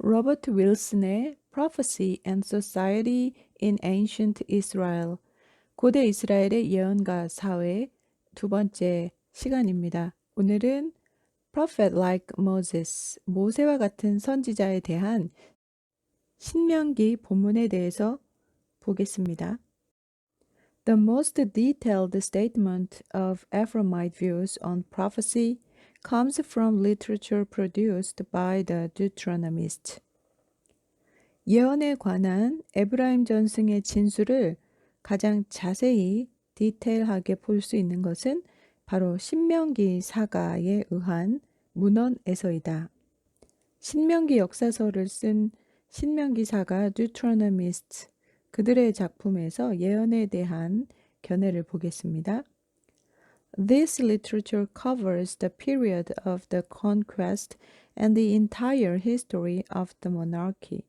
로버트 윌슨의 Prophecy and Society in Ancient Israel, 고대 이스라엘의 예언과 사회 두 번째 시간입니다. 오늘은 Prophet like Moses, 모세와 같은 선지자에 대한 신명기 본문에 대해서 보겠습니다. The most detailed statement of Ephraimite views on prophecy comes from literature produced by the Deuteronomists. 예언에 관한 에브라임 전승의 진술을 가장 자세히 디테일하게 볼 수 있는 것은 바로 신명기 사가에 의한 문헌에서이다. 신명기 역사서를 쓴 신명기 사가 Deuteronomists, 그들의 작품에서 예언에 대한 견해를 보겠습니다. This literature covers the period of the conquest and the entire history of the monarchy.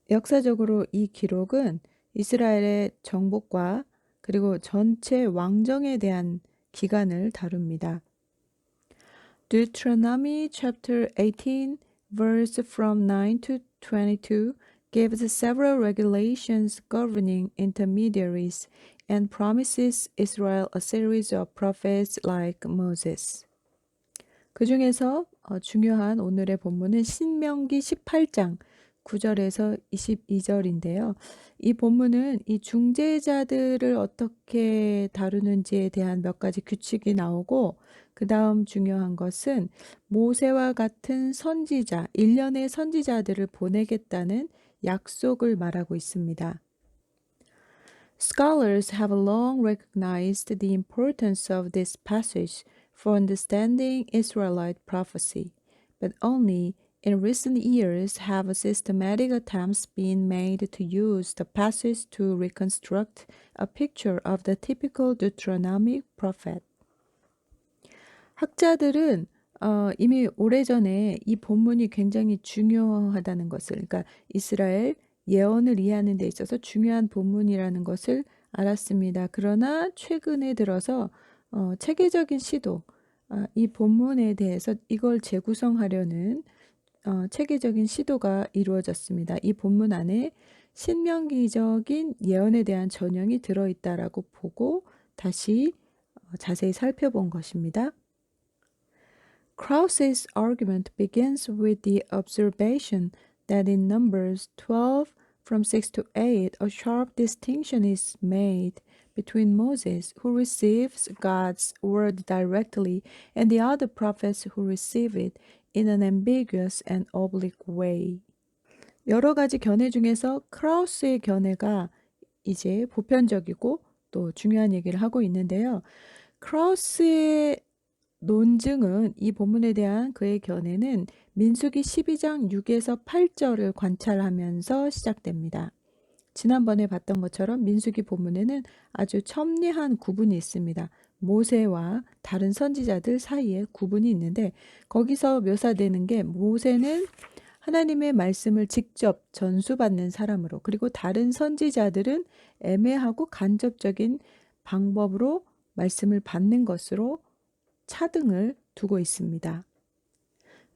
역사적으로 이 기록은 이스라엘의 정복과 그리고 전체 왕정에 대한 기간을 다룹니다. Deuteronomy chapter 18, verse from 9 to 22 gives several regulations governing intermediaries and promises Israel a series of prophets like Moses. 그 중에서 중요한 오늘의 본문은 신명기 18장 9절에서 22절인데요. 이 본문은 이 중재자들을 어떻게 다루는지에 대한 몇 가지 규칙이 나오고, 그 다음 중요한 것은 모세와 같은 선지자, 일련의 선지자들을 보내겠다는 약속을 말하고 있습니다. Scholars have long recognized the importance of this passage for understanding Israelite prophecy, but only in recent years have systematic attempts been made to use the passage to reconstruct a picture of the typical Deuteronomic prophet. 학자들은 이미 오래전에 이 본문이 굉장히 중요하다는 것을, 그러니까 이스라엘 예언을 이해하는 데 있어서 중요한 본문이라는 것을 알았습니다. 그러나 최근에 들어서 체계적인 시도, 이 본문에 대해서 이걸 재구성하려는 체계적인 시도가 이루어졌습니다. 이 본문 안에 신명기적인 예언에 대한 전형이 들어있다라고 보고 다시 자세히 살펴본 것입니다. Krause's argument begins with the observation that in Numbers 12 from 6 to 8, a sharp distinction is made between Moses, who receives God's word directly, and the other prophets who receive it in an ambiguous and oblique way. 여러 가지 견해 중에서 크라우스의 견해가 이제 보편적이고 또 중요한 얘기를 하고 있는데요. 크라우스의 논증은, 이 본문에 대한 그의 견해는 민수기 12장 6에서 8절을 관찰하면서 시작됩니다. 지난번에 봤던 것처럼 민수기 본문에는 아주 첨예한 구분이 있습니다. 모세와 다른 선지자들 사이에 구분이 있는데, 거기서 묘사되는 게 모세는 하나님의 말씀을 직접 전수받는 사람으로, 그리고 다른 선지자들은 애매하고 간접적인 방법으로 말씀을 받는 것으로 차등을 두고 있습니다.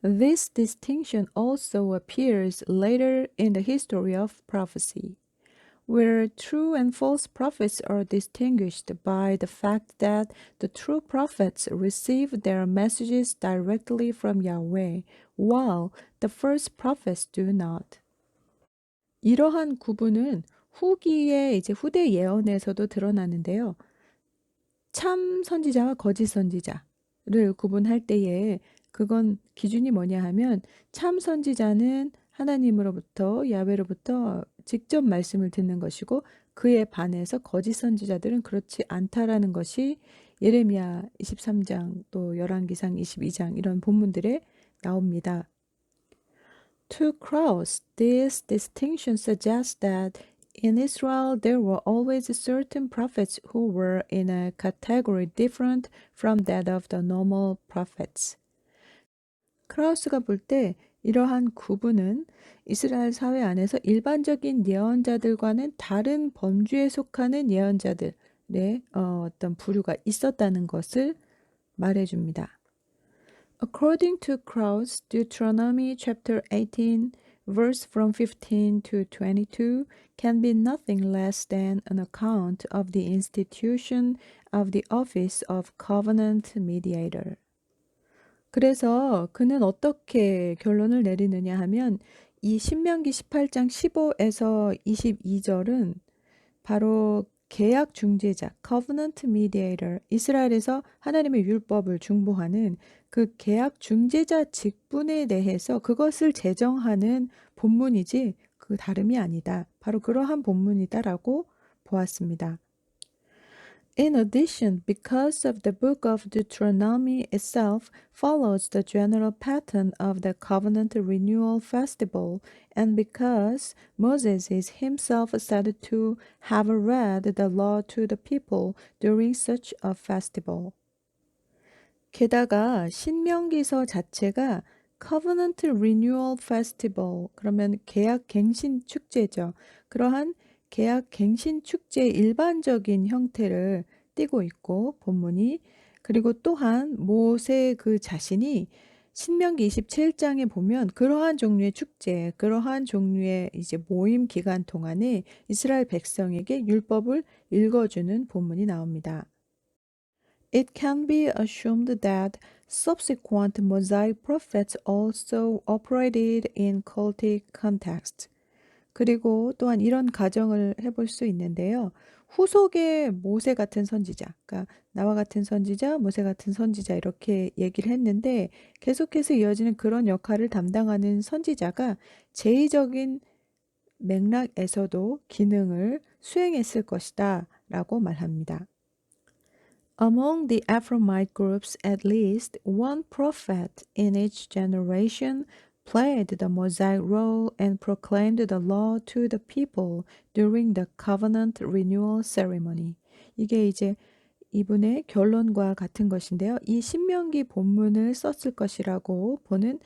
This distinction also appears later in the history of prophecy, where true and false prophets are distinguished by the fact that the true prophets receive their messages directly from Yahweh, while the false prophets do not. 이러한 구분은 후기에 이제 후대 예언에서도 드러나는데요. 참 선지자와 거짓 선지자를 구분할 때에 그건 기준이 뭐냐 하면, 참 선지자는 하나님으로부터 야훼로부터 직접 말씀을 듣는 것이고, 그에 반해서 거짓 선지자들은 그렇지 않다라는 것이 예레미야 23장 또 열왕기상 22장 이런 본문들에 나옵니다. To Krauss, this distinction suggests that in Israel there were always certain prophets who were in a category different from that of the normal prophets. 크라우스가 볼 때 이러한 구분은 이스라엘 사회 안에서 일반적인 예언자들과는 다른 범주에 속하는 예언자들의 어떤 부류가 있었다는 것을 말해줍니다. According to Krauss, Deuteronomy chapter 18, verse from 15 to 22 can be nothing less than an account of the institution of the office of covenant mediator. 그래서 그는 어떻게 결론을 내리느냐 하면 이 신명기 18장 15에서 22절은 바로 계약 중재자, covenant mediator, 이스라엘에서 하나님의 율법을 중보하는 그 계약 중재자 직분에 대해서 그것을 제정하는 본문이지 그 다름이 아니다. 바로 그러한 본문이다라고 보았습니다. In addition, because of the book of Deuteronomy itself follows the general pattern of the covenant renewal festival, and because Moses is himself said to have read the law to the people during such a festival. 게다가 신명기서 자체가 Covenant Renewal Festival, 그러면 계약 갱신 축제죠. 그러한 계약 갱신 축제의 일반적인 형태를 띠고 있고 본문이, 그리고 또한 모세 그 자신이 신명기 27장에 보면 그러한 종류의 축제, 그러한 종류의 이제 모임 기간 동안에 이스라엘 백성에게 율법을 읽어주는 본문이 나옵니다. It can be assumed that subsequent Mosaic prophets also operated in cultic context. 그리고 또한 이런 가정을 해볼 수 있는데요. 후속의 모세 같은 선지자, 그러니까 나와 같은 선지자, 모세 같은 선지자 이렇게 얘기를 했는데 계속해서 이어지는 그런 역할을 담당하는 선지자가 제의적인 맥락에서도 기능을 수행했을 것이다 라고 말합니다. Among the Ephraimite groups, at least one prophet in each generation played the Mosaic role and proclaimed the law to the people during the covenant renewal ceremony. 이게 이제 이분의 결론과 같은 것인데요. 이 신명기 본문을 썼을 것이라고 보는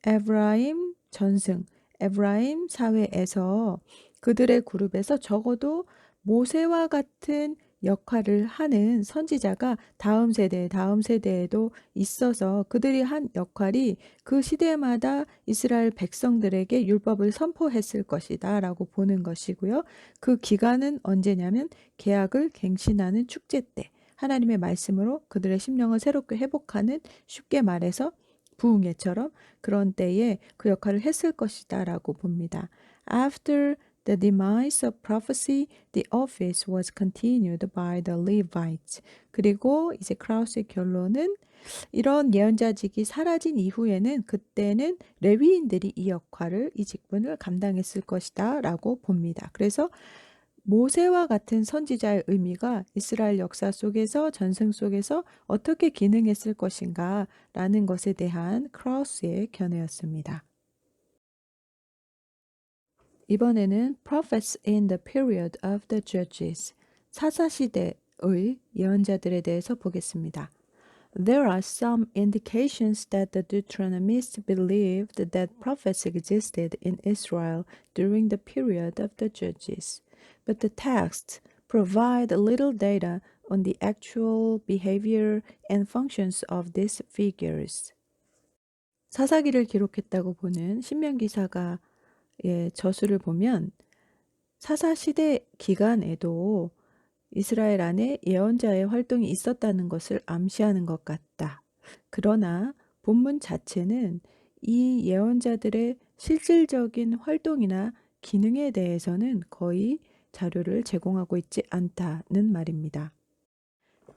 에브라임 전승, 에브라임 사회에서 그들의 그룹에서 적어도 모세와 같은 역할을 하는 선지자가 다음 세대에도 있어서 그들이 한 역할이 그 시대마다 이스라엘 백성들에게 율법을 선포했을 것이다 라고 보는 것이고요. 그 기간은 언제냐면 계약을 갱신하는 축제 때 하나님의 말씀으로 그들의 심령을 새롭게 회복하는, 쉽게 말해서 부흥회처럼 그런 때에 그 역할을 했을 것이다 라고 봅니다. After the demise of prophecy, the office was continued by the Levites. 그리고 이제 크라우스의 결론은 이런 예언자직이 사라진 이후에는 그때는 레위인들이 이 역할을, 이 직분을 감당했을 것이다 라고 봅니다. 그래서 모세와 같은 선지자의 의미가 이스라엘 역사 속에서, 전승 속에서 어떻게 기능했을 것인가 라는 것에 대한 크라우스의 견해였습니다. 이번에는 Prophets in the Period of the Judges, 사사시대의 예언자들에 대해서 보겠습니다. There are some indications that the Deuteronomists believed that prophets existed in Israel during the period of the Judges, but the texts provide little data on the actual behavior and functions of these figures. 사사기를 기록했다고 보는 신명기사가 저수를 보면 사사시대 기간에도 이스라엘 안에 예언자의 활동이 있었다는 것을 암시하는 것 같다. 그러나 본문 자체는 이 예언자들의 실질적인 활동이나 기능에 대해서는 거의 자료를 제공하고 있지 않다는 말입니다.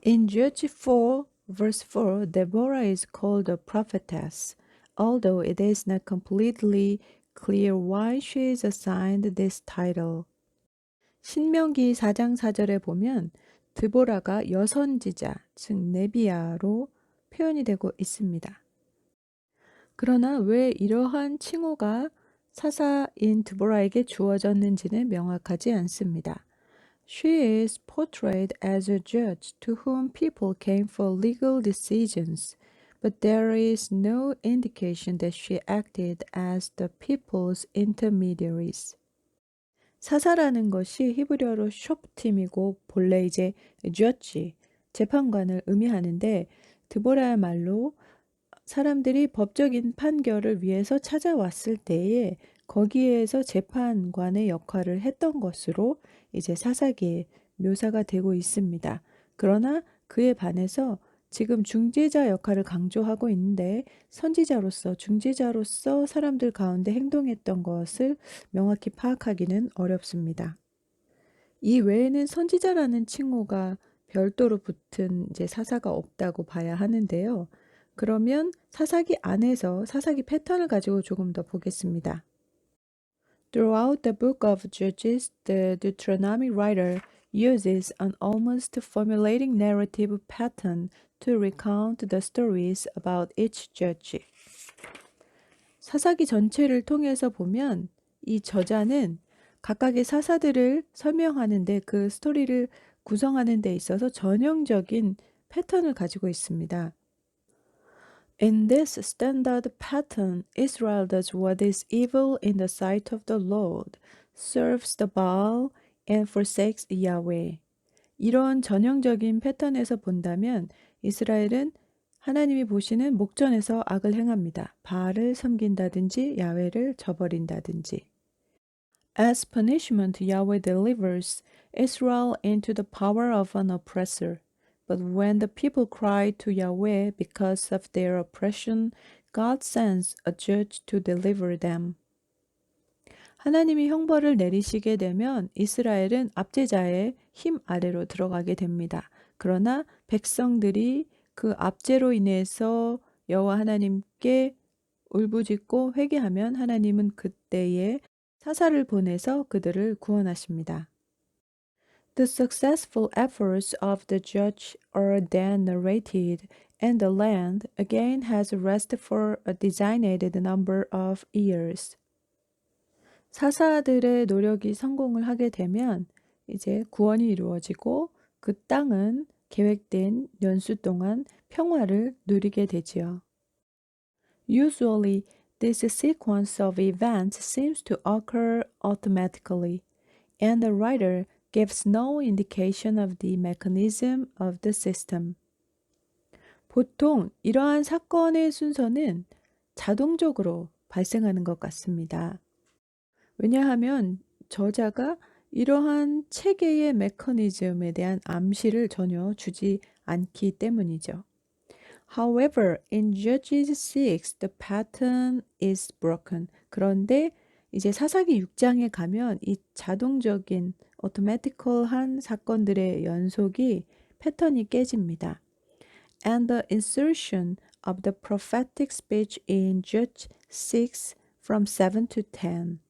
In Judges 4, verse 4, Deborah is called a prophetess, although it is not completely clear why she is assigned this title. 신명기 4장 4절에 보면 드보라가 여선지자, 즉 네비아로 표현이 되고 있습니다. 그러나 왜 이러한 칭호가 사사인 드보라에게 주어졌는지는 명확하지 않습니다. She is portrayed as a judge to whom people came for legal decisions, but there is no indication that she acted as the people's intermediaries. 사사라는 것이 히브리어로 숍팀이고 본래 이제 주어치, 재판관을 의미하는데 드보라야말로 사람들이 법적인 판결을 위해서 찾아왔을 때에 거기에서 재판관의 역할을 했던 것으로 이제 사사기에 묘사가 되고 있습니다. 그러나 그에 반해서 지금 중재자 역할을 강조하고 있는데 선지자로서 중재자로서 사람들 가운데 행동했던 것을 명확히 파악하기는 어렵습니다. 이 외에는 선지자라는 칭호가 별도로 붙은 이제 사사가 없다고 봐야 하는데요. 그러면 사사기 안에서 사사기 패턴을 가지고 조금 더 보겠습니다. Throughout the book of Judges, the Deuteronomy writer uses an almost formulating narrative pattern to recount the stories about each judge. 사사기 전체를 통해서 보면 이 저자는 각각의 사사들을 설명하는데 그 스토리를 구성하는 데 있어서 전형적인 패턴을 가지고 있습니다. In this standard pattern, Israel does what is evil in the sight of the Lord, serves the Baal, and forsakes Yahweh. 이런 전형적인 패턴에서 본다면 이스라엘은 하나님이 보시는 목전에서 악을 행합니다. 바알을 섬긴다든지 야훼를 저버린다든지. As punishment, Yahweh delivers Israel into the power of an oppressor. But when the people cry to Yahweh because of their oppression, God sends a judge to deliver them. 하나님이 형벌을 내리시게 되면 이스라엘은 압제자의 힘 아래로 들어가게 됩니다. 그러나 백성들이 그 압제로 인해서 여호와 하나님께 울부짖고 회개하면 하나님은 그때에 사사를 보내서 그들을 구원하십니다. The successful efforts of the judge are then narrated, and the land again has rest for a designated number of years. 사사들의 노력이 성공을 하게 되면 이제 구원이 이루어지고 그 땅은 계획된 연수 동안 평화를 누리게 되지요. Usually, this sequence of events seems to occur automatically, and the writer gives no indication of the mechanism of the system. 보통 이러한 사건의 순서는 자동적으로 발생하는 것 같습니다. 왜냐하면 저자가 이러한 체계의 메커니즘에 대한 암시를 전혀 주지 않기 때문이죠. However, in Judges 6, the pattern is broken. 그런데 이제 사사기 6장에 가면 이 자동적인 automatical한 사건들의 연속이 패턴이 깨집니다. And the insertion of the prophetic speech in Judges 6 from 7 to 10.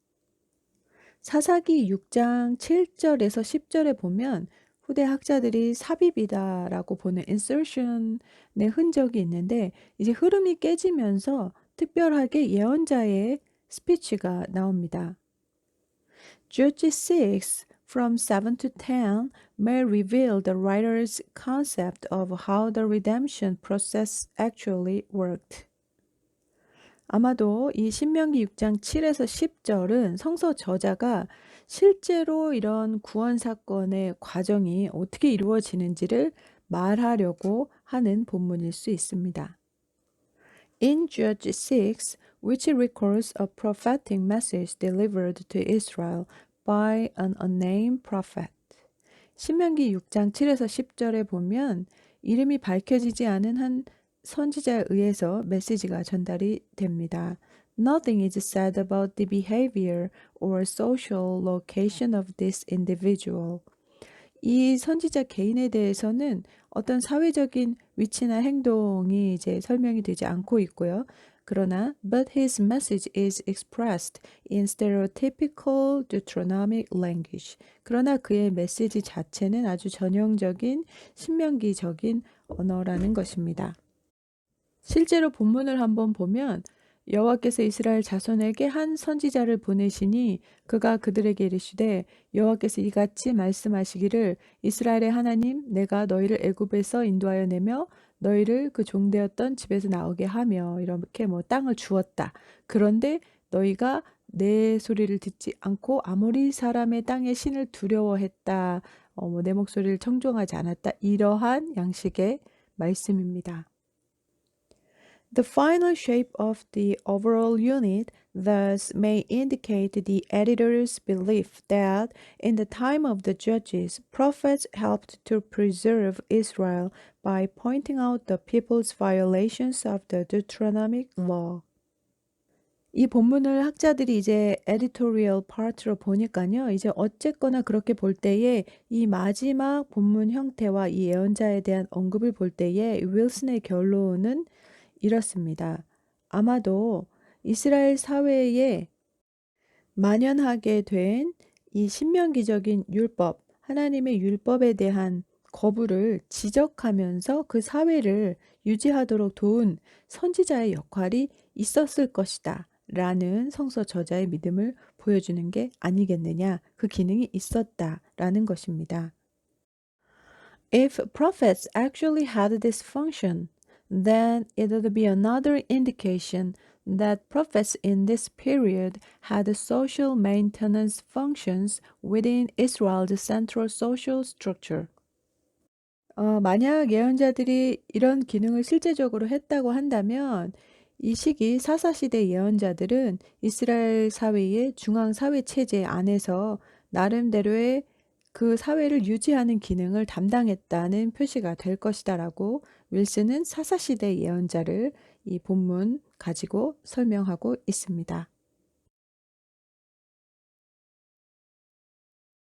사사기 6장 7절에서 10절에 보면 후대 학자들이 삽입이다라고 보는 insertion의 흔적이 있는데 이제 흐름이 깨지면서 특별하게 예언자의 스피치가 나옵니다. Judges 6 from 7 to 10 may reveal the writer's concept of how the redemption process actually worked. 아마도 이 신명기 6장 7에서 10절은 성서 저자가 실제로 이런 구원 사건의 과정이 어떻게 이루어지는지를 말하려고 하는 본문일 수 있습니다. In Judges 6, which records a prophetic message delivered to Israel by an unnamed prophet. 신명기 6장 7에서 10절에 보면 이름이 밝혀지지 않은 한 선지자에 의해서 메시지가 전달이 됩니다. Nothing is said about the behavior or social location of this individual. 이 선지자 개인에 대해서는 어떤 사회적인 위치나 행동이 이제 설명이 되지 않고 있고요. 그러나 but his message is expressed in stereotypical Deuteronomic language. 그러나 그의 메시지 자체는 아주 전형적인 신명기적인 언어라는 것입니다. 실제로 본문을 한번 보면 여호와께서 이스라엘 자손에게 한 선지자를 보내시니 그가 그들에게 이르시되 여호와께서 이같이 말씀하시기를 이스라엘의 하나님 내가 너희를 애굽에서 인도하여 내며 너희를 그 종되었던 집에서 나오게 하며 이렇게 뭐 땅을 주었다. 그런데 너희가 내 소리를 듣지 않고 아모리 사람의 땅의 신을 두려워했다. 뭐 내 목소리를 청종하지 않았다. 이러한 양식의 말씀입니다. The final shape of the overall unit thus may indicate the editor's belief that in the time of the judges, prophets helped to preserve Israel by pointing out the people's violations of the Deuteronomic law. 이 본문을 학자들이 이제 에디토리얼 파트로 보니까요. 이제 어쨌거나 그렇게 볼 때에 이 마지막 본문 형태와 이 예언자에 대한 언급을 볼 때에 윌슨의 결론은 이렇습니다. 아마도 이스라엘 사회에 만연하게 된 이 신명기적인 율법, 하나님의 율법에 대한 거부를 지적하면서 그 사회를 유지하도록 도운 선지자의 역할이 있었을 것이다. 라는 성서 저자의 믿음을 보여주는 게 아니겠느냐. 그 기능이 있었다라는 것입니다. If prophets actually had this function, then it would be another indication that prophets in this period had social maintenance functions within Israel's central social structure. 만약 예언자들이 이런 기능을 실제적으로 했다고 한다면 이 시기 사사시대 예언자들은 이스라엘 사회의 중앙 사회 체제 안에서 나름대로의 그 사회를 유지하는 기능을 담당했다는 표시가 될 것이다라고 윌슨은 사사시대 예언자를 이 본문 가지고 설명하고 있습니다.